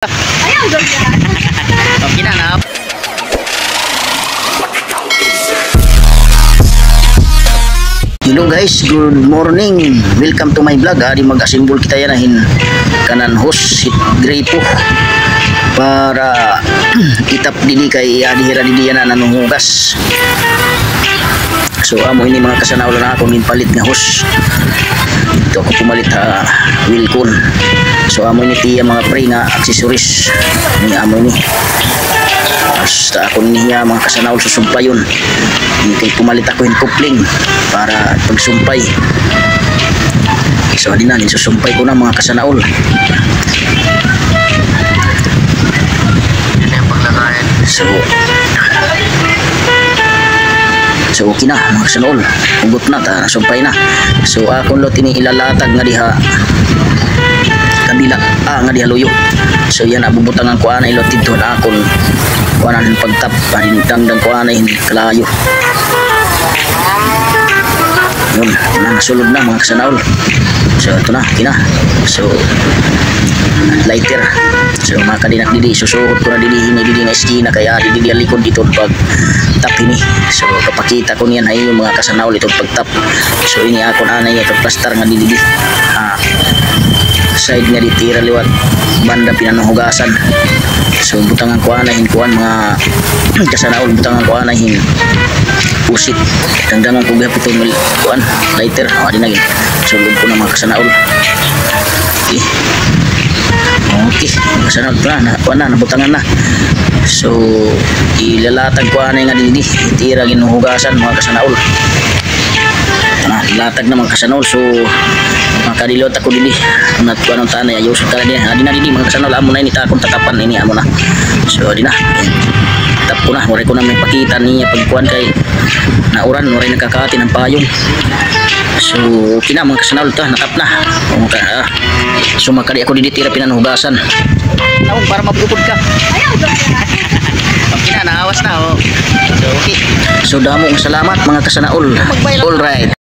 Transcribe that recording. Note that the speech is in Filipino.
Ayaw dong yan. Okay na. Hello guys, good morning. Welcome to my vlog. Di mag-assemble kita yanahin kanan host gripo para itap dili kay adihira dili yan na nanungugas. So amo ini mga kasanaw na ako palit nga host. Ito ako pumalit Wilcon. So amo ini tiya mga pre nga accessories ni amo ini. Basta ako niya mga kasanaw susumpay yun. Kaya pumalit ako yung coupling para pagsumpay. So di na susumpay ko na mga kasanaol. Yan yung paglakayan. So okay na mga kasanaol. Ugot na sumpay na. So akong lot ini ilalatag nga diha kabila nga diha luyo. So yan abubutangan ko ana ilot dito na akong kuanan pagtap parin dangdang kuana hindi kalayo. Yun na nasulod na mga kasanaol. So ito na kina. So lighter. So mga kadinak didi susuot ko na didi hini didi nga eskina kaya didi likod dito pag tap ini. So kapakita ko niyan ay yung mga kasanaol itong pagtap. So ini ako na anay ito plaster nga didi side nga ditira liwat banda pinanuhugasan. So butangan ko anahin kuan mga kasanaol butangan ko anahin pusit dangdangan ko gapit itong kuan lighter adi na gid sulod ko na mga kasanaol. Okay kasanaol na kuan na butangan na. So ilalatag ko anay nga didi itira ginuhugasan mga kasanaol. Latag na mga kasanaol. So makadilot ako dili nat ko anong tanay ayo sa kala din adi na didi mga kasanaol amo na ini ta akong tatapan ini amo na. So adi na tap ko na wala ko na may pakita niya pagkuan kay nauran wala nakakati ng payong. So kina mga kasanaol ta natap na so makadi ako didi tira pinanuhugasan naong para mabukod ka. Ayaw dong yan. Okay na naawas na So okay. So damong salamat mga kasanaol. All right.